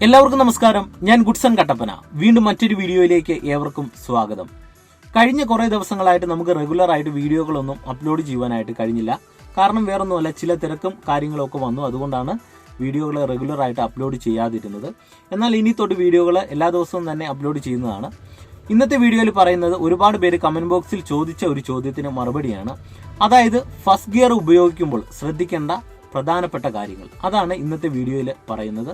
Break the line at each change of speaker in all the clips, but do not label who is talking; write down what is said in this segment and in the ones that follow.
എല്ലാവർക്കും നമസ്കാരം. ഞാൻ ഗുഡ്സൺ കട്ടപ്പന. വീണ്ടും മറ്റൊരു വീഡിയോയിലേക്ക് ഏവർക്കും സ്വാഗതം. കഴിഞ്ഞ കുറേ ദിവസങ്ങളായിട്ട് നമുക്ക് റെഗുലർ ആയിട്ട് വീഡിയോകളൊന്നും അപ്ലോഡ് ചെയ്യുവാനായിട്ട് കഴിഞ്ഞില്ല. കാരണം വേറൊന്നുമല്ല, ചില തിരക്കും കാര്യങ്ങളൊക്കെ വന്നു. അതുകൊണ്ടാണ് വീഡിയോകൾ റെഗുലർ ആയിട്ട് അപ്ലോഡ് ചെയ്യാതിരുന്നത്. എന്നാൽ ഇനി തൊട്ട് വീഡിയോകൾ എല്ലാ ദിവസവും തന്നെ അപ്ലോഡ് ചെയ്യുന്നതാണ്. ഇന്നത്തെ വീഡിയോയിൽ പറയുന്നത് ഒരുപാട് പേര് കമന്റ് ബോക്സിൽ ചോദിച്ച ഒരു ചോദ്യത്തിന് മറുപടിയാണ്. അതായത് ഫസ്റ്റ് ഗിയർ ഉപയോഗിക്കുമ്പോൾ ശ്രദ്ധിക്കേണ്ട പ്രധാനപ്പെട്ട കാര്യങ്ങൾ. അതാണ് ഇന്നത്തെ വീഡിയോയിൽ പറയുന്നത്.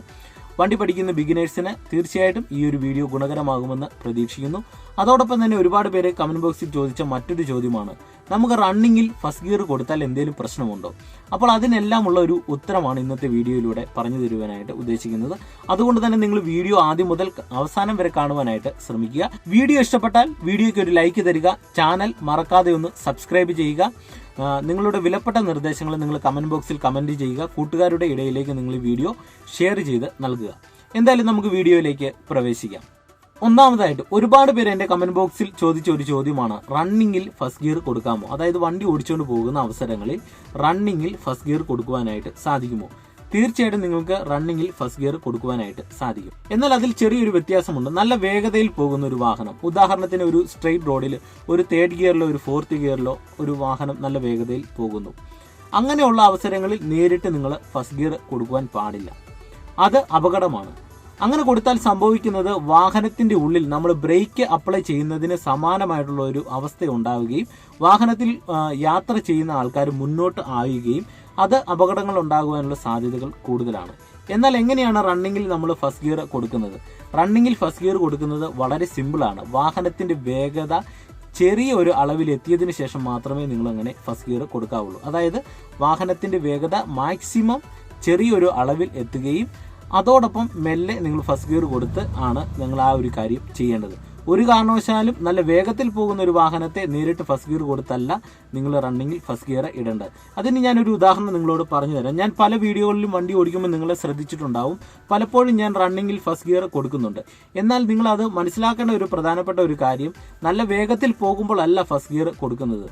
വണ്ടി പഠിക്കുന്ന ബിഗിനേഴ്സിന് തീർച്ചയായിട്ടും ഈ ഒരു വീഡിയോ ഗുണകരമാകുമെന്ന് പ്രതീക്ഷിക്കുന്നു. അതോടൊപ്പം തന്നെ ഒരുപാട് പേര് കമന്റ് ബോക്സിൽ ചോദിച്ച മറ്റൊരു ചോദ്യമാണ്, നമുക്ക് റണ്ണിങ്ങിൽ ഫസ്റ്റ് ഗിയർ കൊടുത്താൽ എന്തെങ്കിലും പ്രശ്നമുണ്ടോ? അപ്പോൾ അതിനെല്ലാം ഉള്ള ഒരു ഉത്തരമാണ് ഇന്നത്തെ വീഡിയോയിലൂടെ പറഞ്ഞു തരുവാനായിട്ട് ഉദ്ദേശിക്കുന്നത്. അതുകൊണ്ട് തന്നെ നിങ്ങൾ വീഡിയോ ആദ്യം മുതൽ അവസാനം വരെ കാണുവാനായിട്ട് ശ്രമിക്കുക. വീഡിയോ ഇഷ്ടപ്പെട്ടാൽ വീഡിയോയ്ക്ക് ഒരു ലൈക്ക് തരിക. ചാനൽ മറക്കാതെ ഒന്ന് സബ്സ്ക്രൈബ് ചെയ്യുക. നിങ്ങളുടെ വിലപ്പെട്ട നിർദ്ദേശങ്ങൾ നിങ്ങൾ കമന്റ് ബോക്സിൽ കമന്റ് ചെയ്യുക. കൂട്ടുകാരുടെ ഇടയിലേക്ക് നിങ്ങൾ ഈ വീഡിയോ ഷെയർ ചെയ്ത് നൽകുക. എന്തായാലും നമുക്ക് വീഡിയോയിലേക്ക് പ്രവേശിക്കാം. ഒന്നാമതായിട്ട് ഒരുപാട് പേര് എന്റെ കമന്റ് ബോക്സിൽ ചോദിച്ച ഒരു ചോദ്യമാണ്, റണ്ണിങ്ങിൽ ഫസ്റ്റ് ഗിയർ കൊടുക്കാമോ? അതായത് വണ്ടി ഓടിച്ചുകൊണ്ട് പോകുന്ന അവസരങ്ങളിൽ റണ്ണിങ്ങിൽ ഫസ്റ്റ് ഗിയർ കൊടുക്കുവാനായിട്ട് സാധിക്കുമോ? തീർച്ചയായിട്ടും നിങ്ങൾക്ക് റണ്ണിങ്ങിൽ ഫസ്റ്റ് ഗിയർ കൊടുക്കുവാനായിട്ട് സാധിക്കും. എന്നാൽ അതിൽ ചെറിയൊരു വ്യത്യാസമുണ്ട്. നല്ല വേഗതയിൽ പോകുന്ന ഒരു വാഹനം, ഉദാഹരണത്തിന് ഒരു സ്ട്രെയിറ്റ് റോഡിൽ ഒരു തേർഡ് ഗിയറിലോ ഒരു ഫോർത്ത് ഗിയറിലോ ഒരു വാഹനം നല്ല വേഗതയിൽ പോകുന്നു. അങ്ങനെയുള്ള അവസരങ്ങളിൽ നേരിട്ട് നിങ്ങൾ ഫസ്റ്റ് ഗിയർ കൊടുക്കുവാൻ പാടില്ല. അത് അപകടമാണ്. അങ്ങനെ കൊടുത്താൽ സംഭവിക്കുന്നത് വാഹനത്തിന്റെ ഉള്ളിൽ നമ്മൾ ബ്രേക്ക് അപ്ലൈ ചെയ്യുന്നതിന് സമാനമായിട്ടുള്ള ഒരു അവസ്ഥ ഉണ്ടാവുകയും വാഹനത്തിൽ യാത്ര ചെയ്യുന്ന ആൾക്കാർ മുന്നോട്ട് ആവുകയും അത് അപകടങ്ങൾ ഉണ്ടാകുവാനുള്ള സാധ്യതകൾ കൂടുതലാണ്. എന്നാൽ എങ്ങനെയാണ് റണ്ണിങ്ങിൽ നമ്മൾ ഫസ്റ്റ് ഗിയർ കൊടുക്കുന്നത്? റണ്ണിങ്ങിൽ ഫസ്റ്റ് ഗിയർ കൊടുക്കുന്നത് വളരെ സിമ്പിളാണ്. വാഹനത്തിന്റെ വേഗത ചെറിയ ഒരു അളവിൽ എത്തിയതിനു ശേഷം മാത്രമേ നിങ്ങൾ അങ്ങനെ ഫസ്റ്റ് ഗിയർ കൊടുക്കാവുള്ളൂ. അതായത് വാഹനത്തിന്റെ വേഗത മാക്സിമം ചെറിയൊരു അളവിൽ എത്തുകയും അതോടൊപ്പം മെല്ലെ നിങ്ങൾ ഫസ്റ്റ് ഗിയർ കൊടുത്ത് ആണ് നിങ്ങൾ ആ ഒരു കാര്യം ചെയ്യേണ്ടത്. ഒരു കാരണവശാലും നല്ല വേഗത്തിൽ പോകുന്ന ഒരു വാഹനത്തെ നേരിട്ട് ഫസ്റ്റ് ഗിയർ കൊടുത്തല്ല നിങ്ങൾ റണ്ണിങ്ങിൽ ഫസ്റ്റ് ഗിയർ ഇടേണ്ടത്. അതിന് ഞാനൊരു ഉദാഹരണം നിങ്ങളോട് പറഞ്ഞു തരാം. ഞാൻ പല വീഡിയോകളിലും വണ്ടി ഓടിക്കുമ്പോൾ നിങ്ങൾ ശ്രദ്ധിച്ചിട്ടുണ്ടാവും, പലപ്പോഴും ഞാൻ റണ്ണിങ്ങിൽ ഫസ്റ്റ് ഗിയർ കൊടുക്കുന്നുണ്ട്. എന്നാൽ നിങ്ങൾ അത് മനസ്സിലാക്കേണ്ട ഒരു പ്രധാനപ്പെട്ട ഒരു കാര്യം, നല്ല വേഗത്തിൽ പോകുമ്പോൾ അല്ല ഫസ്റ്റ് ഗിയർ കൊടുക്കുന്നത്.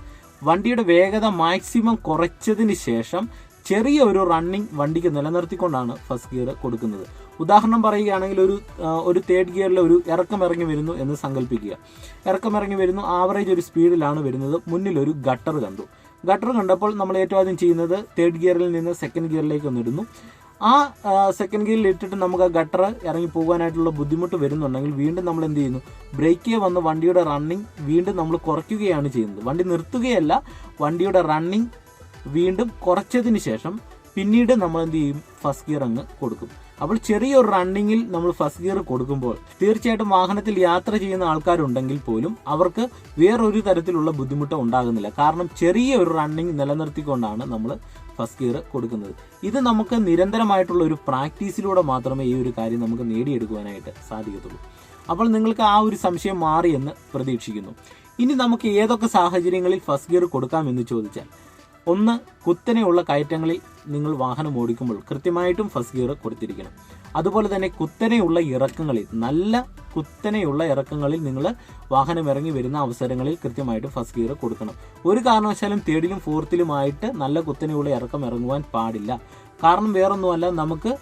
വണ്ടിയുടെ വേഗത മാക്സിമം കുറച്ചതിന് ശേഷം ചെറിയ ഒരു റണ്ണിങ് വണ്ടിക്ക് നിലനിർത്തിക്കൊണ്ടാണ് ഫസ്റ്റ് ഗിയർ കൊടുക്കുന്നത്. ഉദാഹരണം പറയുകയാണെങ്കിൽ ഒരു തേർഡ് ഗിയറിൽ ഒരു ഇറക്കം ഇറങ്ങി വരുന്നു എന്ന് സങ്കല്പിക്കുക. ഇറക്കം ഇറങ്ങി വരുന്നു, ആവറേജ് ഒരു സ്പീഡിലാണ് വരുന്നത്. മുന്നിൽ ഒരു ഗട്ടർ കണ്ടു. ഗട്ടർ കണ്ടപ്പോൾ നമ്മൾ ഏറ്റവും ആദ്യം ചെയ്യുന്നത് തേർഡ് ഗിയറിൽ നിന്ന് സെക്കൻഡ് ഗിയറിലേക്ക് ഒന്ന് ഇടുന്നു. ആ സെക്കൻഡ് ഗിയറിൽ ഇട്ടിട്ട് നമുക്ക് ആ ഗട്ടർ ഇറങ്ങി പോകാനായിട്ടുള്ള ബുദ്ധിമുട്ട് വരുന്നുണ്ടെങ്കിൽ വീണ്ടും നമ്മൾ എന്ത് ചെയ്യുന്നു, ബ്രേക്കിൽ വന്ന് വണ്ടിയുടെ റണ്ണിങ് വീണ്ടും നമ്മൾ കുറയ്ക്കുകയാണ് ചെയ്യുന്നത്. വണ്ടി നിർത്തുകയല്ല, വണ്ടിയുടെ റണ്ണിങ് വീണ്ടും കുറച്ചതിന് ശേഷം പിന്നീട് നമ്മൾ എന്ത് ചെയ്യും, ഫസ്റ്റ് ഗിയർ അങ്ങ് കൊടുക്കും. അപ്പോൾ ചെറിയൊരു റണ്ണിങ്ങിൽ നമ്മൾ ഫസ്റ്റ് ഗിയർ കൊടുക്കുമ്പോൾ തീർച്ചയായിട്ടും വാഹനത്തിൽ യാത്ര ചെയ്യുന്ന ആൾക്കാരുണ്ടെങ്കിൽ പോലും അവർക്ക് വേറൊരു തരത്തിലുള്ള ബുദ്ധിമുട്ട് ഉണ്ടാകുന്നില്ല. കാരണം ചെറിയ ഒരു റണ്ണിങ് നിലനിർത്തിക്കൊണ്ടാണ് നമ്മൾ ഫസ്റ്റ് ഗിയർ കൊടുക്കുന്നത്. ഇത് നമുക്ക് നിരന്തരമായിട്ടുള്ള ഒരു പ്രാക്ടീസിലൂടെ മാത്രമേ ഈ ഒരു കാര്യം നമുക്ക് നേടിയെടുക്കുവാനായിട്ട് സാധിക്കത്തുള്ളൂ. അപ്പോൾ നിങ്ങൾക്ക് ആ ഒരു സംശയം മാറിയെന്ന് പ്രതീക്ഷിക്കുന്നു. ഇനി നമുക്ക് ഏതൊക്കെ സാഹചര്യങ്ങളിൽ ഫസ്റ്റ് ഗിയർ കൊടുക്കാമെന്ന് ചോദിച്ചാൽ, ഒന്ന്, കുത്തനെയുള്ള കയറ്റങ്ങളിൽ നിങ്ങൾ വാഹനം ഓടിക്കുമ്പോൾ കൃത്യമായിട്ടും ഫസ്റ്റ് ഗിയർ കൊടുത്തിരിക്കണം. അതുപോലെ തന്നെ കുത്തനെയുള്ള ഇറക്കങ്ങളിൽ, നല്ല കുത്തനെയുള്ള ഇറക്കങ്ങളിൽ നിങ്ങൾ വാഹനം ഇറങ്ങി വരുന്ന അവസരങ്ങളിൽ കൃത്യമായിട്ട് ഫസ്റ്റ് ഗിയർ കൊടുക്കണം. ഒരു കാരണവശാലും തേർഡിലും ഫോർത്തിലുമായിട്ട് നല്ല കുത്തനെയുള്ള ഇറക്കം ഇറങ്ങുവാൻ പാടില്ല. കാരണം വേറൊന്നുമല്ല, നമുക്ക്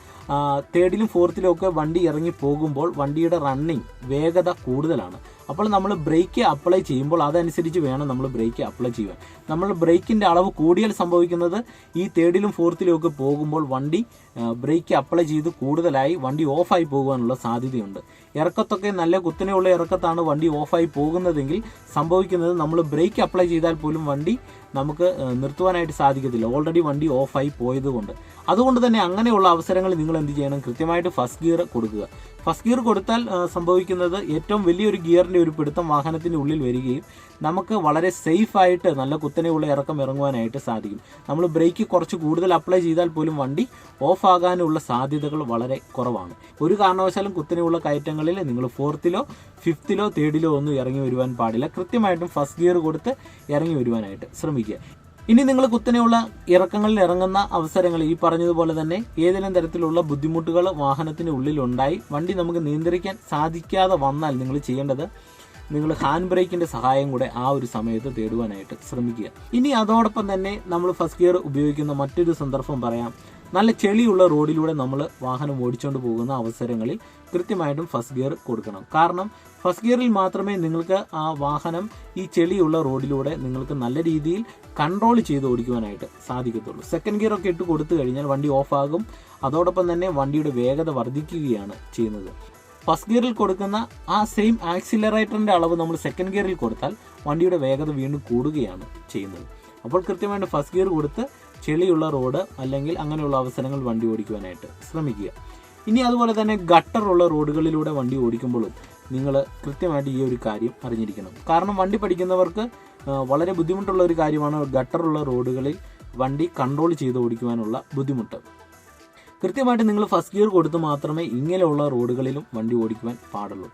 തേർഡിലും ഫോർത്തിലും ഒക്കെ വണ്ടി ഇറങ്ങി പോകുമ്പോൾ വണ്ടിയുടെ റണ്ണിങ് വേഗത കൂടുതലാണ്. അപ്പോൾ നമ്മൾ ബ്രേക്ക് അപ്ലൈ ചെയ്യുമ്പോൾ അതനുസരിച്ച് വേണം നമ്മൾ ബ്രേക്ക് അപ്ലൈ ചെയ്യുവാൻ. നമ്മൾ ബ്രേക്കിൻ്റെ അളവ് കൂടിയാൽ സംഭവിക്കുന്നത് ഈ തേർഡിലും ഫോർത്തിലും ഒക്കെ പോകുമ്പോൾ വണ്ടി ബ്രേക്ക് അപ്ലൈ ചെയ്ത് കൂടുതലായി വണ്ടി ഓഫായി പോകുവാനുള്ള സാധ്യതയുണ്ട്. ഇറക്കത്തൊക്കെ നല്ല കുത്തനെയുള്ള ഇറക്കത്താണ് വണ്ടി ഓഫായി പോകുന്നതെങ്കിൽ സംഭവിക്കുന്നത് നമ്മൾ ബ്രേക്ക് അപ്ലൈ ചെയ്താൽ പോലും വണ്ടി നമുക്ക് നിർത്തുവാനായിട്ട് സാധിക്കത്തില്ല, ഓൾറെഡി വണ്ടി ഓഫായി പോയതുകൊണ്ട്. അതുകൊണ്ട് തന്നെ അങ്ങനെയുള്ള അവസരങ്ങളിൽ നിങ്ങൾ എന്ത് ചെയ്യണം, കൃത്യമായിട്ട് ഫസ്റ്റ് ഗിയർ കൊടുക്കുക. ഫസ്റ്റ് ഗിയർ കൊടുത്താൽ സംഭവിക്കുന്നത് ഏറ്റവും വലിയൊരു ഗിയറിൻ്റെ ഒരു പിടുത്തം വാഹനത്തിൻ്റെ ഉള്ളിൽ വരികയും നമുക്ക് വളരെ സേഫായിട്ട് നല്ല കുത്തനെയുള്ള ഇറക്കം ഇറങ്ങുവാനായിട്ട് സാധിക്കും. നമ്മൾ ബ്രേക്ക് കുറച്ച് കൂടുതൽ അപ്ലൈ ചെയ്താൽ പോലും വണ്ടി ഓഫ് ആകാനുള്ള സാധ്യതകൾ വളരെ കുറവാണ്. ഒരു കാരണവശാലും കുത്തനെയുള്ള കയറ്റങ്ങളിൽ നിങ്ങൾ ഫോർത്തിലോ ഫിഫ്ത്തിലോ തേർഡിലോ ഒന്നും ഇറങ്ങി വരുവാൻ പാടില്ല. കൃത്യമായിട്ടും ഫസ്റ്റ് ഗിയർ കൊടുത്ത് ഇറങ്ങി വരുവാനായിട്ട് ശ്രമിക്കുക. ഇനി നിങ്ങൾ കുത്തനെയുള്ള ഇറക്കങ്ങളിൽ ഇറങ്ങുന്ന അവസരങ്ങൾ ഈ പറഞ്ഞതുപോലെ തന്നെ ഏതെങ്കിലും തരത്തിലുള്ള ബുദ്ധിമുട്ടുകൾ വാഹനത്തിന് ഉള്ളിലുണ്ടായി വണ്ടി നമുക്ക് നിയന്ത്രിക്കാൻ സാധിക്കാതെ വന്നാൽ നിങ്ങൾ ചെയ്യേണ്ടത്, നിങ്ങൾ ഹാൻഡ് ബ്രേക്കിന്റെ സഹായം കൂടെ ആ ഒരു സമയത്ത് തേടുവാനായിട്ട് ശ്രമിക്കുക. ഇനി അതോടൊപ്പം തന്നെ നമ്മൾ ഫസ്റ്റ് ഗിയർ ഉപയോഗിക്കുന്ന മറ്റൊരു സന്ദർഭം പറയാം. നല്ല ചെളിയുള്ള റോഡിലൂടെ നമ്മൾ വാഹനം ഓടിച്ചുകൊണ്ട് പോകുന്ന അവസരങ്ങളിൽ കൃത്യമായിട്ടും ഫസ്റ്റ് ഗിയർ കൊടുക്കണം. കാരണം ഫസ്റ്റ് ഗിയറിൽ മാത്രമേ നിങ്ങൾക്ക് ആ വാഹനം ഈ ചെളിയുള്ള റോഡിലൂടെ നിങ്ങൾക്ക് നല്ല രീതിയിൽ കൺട്രോൾ ചെയ്ത് ഓടിക്കുവാനായിട്ട് സാധിക്കത്തുള്ളൂ. സെക്കൻഡ് ഗിയർ ഒക്കെ ഇട്ട് കൊടുത്തു കഴിഞ്ഞാൽ വണ്ടി ഓഫാകും. അതോടൊപ്പം തന്നെ വണ്ടിയുടെ വേഗത വർദ്ധിക്കുകയാണ് ചെയ്യുന്നത്. ഫസ്റ്റ് ഗിയറിൽ കൊടുക്കുന്ന ആ സെയിം ആക്സിലറേറ്ററിൻ്റെ അളവ് നമ്മൾ സെക്കൻഡ് ഗിയറിൽ കൊടുത്താൽ വണ്ടിയുടെ വേഗത വീണ്ടും കൂടുകയാണ് ചെയ്യുന്നത്. അപ്പോൾ കൃത്യമായിട്ട് ഫസ്റ്റ് ഗിയർ കൊടുത്ത് ചെളിയുള്ള റോഡ് അല്ലെങ്കിൽ അങ്ങനെയുള്ള അവസരങ്ങൾ വണ്ടി ഓടിക്കുവാനായിട്ട് ശ്രമിക്കുക. ഇനി അതുപോലെ തന്നെ ഗട്ടറുള്ള റോഡുകളിലൂടെ വണ്ടി ഓടിക്കുമ്പോഴും നിങ്ങൾ കൃത്യമായിട്ട് ഈ ഒരു കാര്യം അറിഞ്ഞിരിക്കണം. കാരണം വണ്ടി പഠിക്കുന്നവർക്ക് വളരെ ബുദ്ധിമുട്ടുള്ള ഒരു കാര്യമാണ് ഗട്ടറുള്ള റോഡുകളിൽ വണ്ടി കൺട്രോൾ ചെയ്ത് ഓടിക്കുവാനുള്ള ബുദ്ധിമുട്ട്. കൃത്യമായിട്ട് നിങ്ങൾ ഫസ്റ്റ് ഗിയർ കൊടുത്ത് മാത്രമേ ഇങ്ങനെയുള്ള റോഡുകളിലും വണ്ടി ഓടിക്കുവാൻ പാടുള്ളൂ.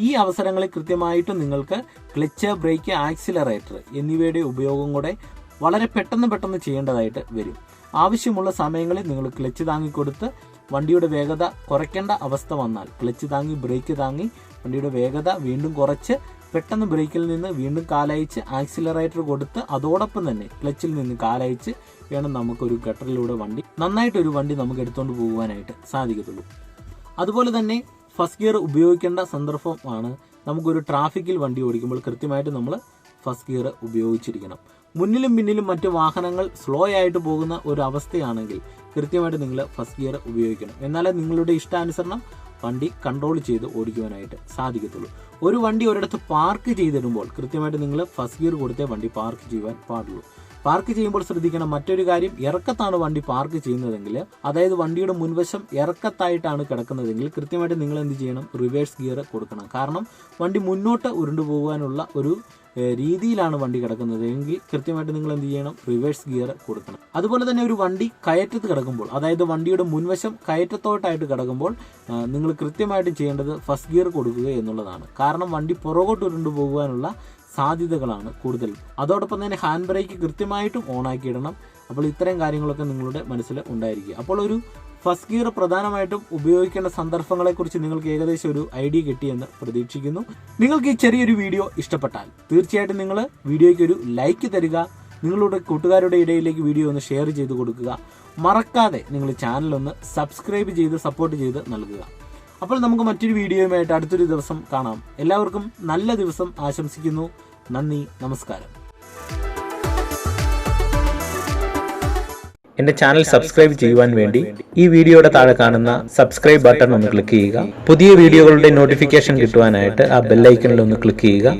ഈ അവസരങ്ങളിൽ കൃത്യമായിട്ടും നിങ്ങൾക്ക് ക്ലച്ച്, ബ്രേക്ക്, ആക്സിലറേറ്റർ എന്നിവയുടെ ഉപയോഗം കൂടെ വളരെ പെട്ടെന്ന് ചെയ്യേണ്ടതായിട്ട് വരും. ആവശ്യമുള്ള സമയങ്ങളിൽ നിങ്ങൾ ക്ലച്ച് താങ്ങിക്കൊടുത്ത് വണ്ടിയുടെ വേഗത കുറയ്ക്കേണ്ട അവസ്ഥ വന്നാൽ ക്ലച്ച് താങ്ങി, ബ്രേക്ക് താങ്ങി വണ്ടിയുടെ വേഗത വീണ്ടും കുറച്ച് പെട്ടെന്ന് ബ്രേക്കിൽ നിന്ന് വീണ്ടും കാലയച്ച് ആക്സിലറേറ്റർ കൊടുത്ത് അതോടൊപ്പം തന്നെ ക്ലച്ചിൽ നിന്ന് കാലയച്ച് വേണം നമുക്കൊരു ഗട്ടറിലൂടെ നന്നായിട്ടൊരു വണ്ടി നമുക്ക് എടുത്തുകൊണ്ട് പോകുവാനായിട്ട് സാധിക്കത്തുള്ളൂ. അതുപോലെ തന്നെ ഫസ്റ്റ് ഗിയർ ഉപയോഗിക്കേണ്ട സന്ദർഭമാണ് നമുക്കൊരു ട്രാഫിക്കിൽ വണ്ടി ഓടിക്കുമ്പോൾ കൃത്യമായിട്ട് നമ്മൾ ഫസ്റ്റ് ഗിയർ ഉപയോഗിച്ചിരിക്കണം. മുന്നിലും പിന്നിലും മറ്റു വാഹനങ്ങൾ സ്ലോ ആയിട്ട് പോകുന്ന ഒരു അവസ്ഥയാണെങ്കിൽ കൃത്യമായിട്ട് നിങ്ങൾ ഫസ്റ്റ് ഗിയർ ഉപയോഗിക്കണം. എന്നാലേ നിങ്ങളുടെ ഇഷ്ടാനുസരണം വണ്ടി കൺട്രോൾ ചെയ്ത് ഓടിക്കുവാനായിട്ട് സാധിക്കത്തുള്ളൂ. ഒരു വണ്ടി ഒരിടത്ത് പാർക്ക് ചെയ്തിടുമ്പോൾ കൃത്യമായിട്ട് നിങ്ങൾ ഫസ്റ്റ് ഗിയർ കൊടുത്തേ വണ്ടി പാർക്ക് ചെയ്യുവാൻ പാടുള്ളൂ. പാർക്ക് ചെയ്യുമ്പോൾ ശ്രദ്ധിക്കണം മറ്റൊരു കാര്യം, ഇറക്കത്താണ് വണ്ടി പാർക്ക് ചെയ്യുന്നതെങ്കിൽ, അതായത് വണ്ടിയുടെ മുൻവശം ഇറക്കത്തായിട്ടാണ് കിടക്കുന്നതെങ്കിൽ കൃത്യമായിട്ട് നിങ്ങൾ എന്ത് ചെയ്യണം, റിവേഴ്സ് ഗിയർ കൊടുക്കണം. കാരണം വണ്ടി മുന്നോട്ട് ഉരുണ്ടുപോകാനുള്ള ഒരു രീതിയിലാണ് വണ്ടി കിടക്കുന്നത് എങ്കിൽ കൃത്യമായിട്ട് നിങ്ങൾ എന്ത് ചെയ്യണം, റിവേഴ്സ് ഗിയർ കൊടുക്കണം. അതുപോലെ തന്നെ ഒരു വണ്ടി കയറ്റത്ത് കിടക്കുമ്പോൾ, അതായത് വണ്ടിയുടെ മുൻവശം കയറ്റത്തോട്ടായിട്ട് കിടക്കുമ്പോൾ നിങ്ങൾ കൃത്യമായിട്ട് ചെയ്യേണ്ടത് ഫസ്റ്റ് ഗിയർ കൊടുക്കുക എന്നുള്ളതാണ്. കാരണം വണ്ടി പുറകോട്ട് ഉരുണ്ടു പോകുവാനുള്ള സാധ്യതകളാണ് കൂടുതൽ. അതോടൊപ്പം തന്നെ ഹാൻഡ് ബ്രേക്ക് കൃത്യമായിട്ടും ഓണാക്കി ഇടണം. അപ്പോൾ ഇത്തരം കാര്യങ്ങളൊക്കെ നിങ്ങളുടെ മനസ്സിൽ ഉണ്ടായിരിക്കുക. അപ്പോൾ ഒരു ഫസ്റ്റ് ഗിയർ പ്രധാനമായിട്ടും ഉപയോഗിക്കേണ്ട സന്ദർഭങ്ങളെക്കുറിച്ച് നിങ്ങൾക്ക് ഏകദേശം ഒരു ഐഡിയ കിട്ടിയെന്ന് പ്രതീക്ഷിക്കുന്നു. നിങ്ങൾക്ക് ഈ ചെറിയൊരു വീഡിയോ ഇഷ്ടപ്പെട്ടാൽ തീർച്ചയായിട്ടും നിങ്ങൾ വീഡിയോയ്ക്ക് ഒരു ലൈക്ക് തരിക. നിങ്ങളുടെ കൂട്ടുകാരുടെ ഇടയിലേക്ക് വീഡിയോ ഒന്ന് ഷെയർ ചെയ്ത് കൊടുക്കുക. മറക്കാതെ നിങ്ങൾ ചാനലൊന്ന് സബ്സ്ക്രൈബ് ചെയ്ത് സപ്പോർട്ട് ചെയ്ത് നൽകുക. അപ്പോൾ നമുക്ക് മറ്റൊരു വീഡിയോയുമായിട്ട് അടുത്തൊരു ദിവസം കാണാം. എല്ലാവർക്കും നല്ല ദിവസം ആശംസിക്കുന്നു. നന്ദി, നമസ്കാരം.
എന്റെ ചാനൽ സബ്സ്ക്രൈബ് ചെയ്യുവാൻ വേണ്ടി ഈ വീഡിയോയുടെ താഴെ കാണുന്ന സബ്സ്ക്രൈബ് ബട്ടൺ ഒന്ന് ക്ലിക്ക് ചെയ്യുക. പുതിയ വീഡിയോകളുടെ നോട്ടിഫിക്കേഷൻ കിട്ടുവാനായിട്ട് ആ ബെൽ ഐക്കണിൽ ഒന്ന് ക്ലിക്ക് ചെയ്യുക.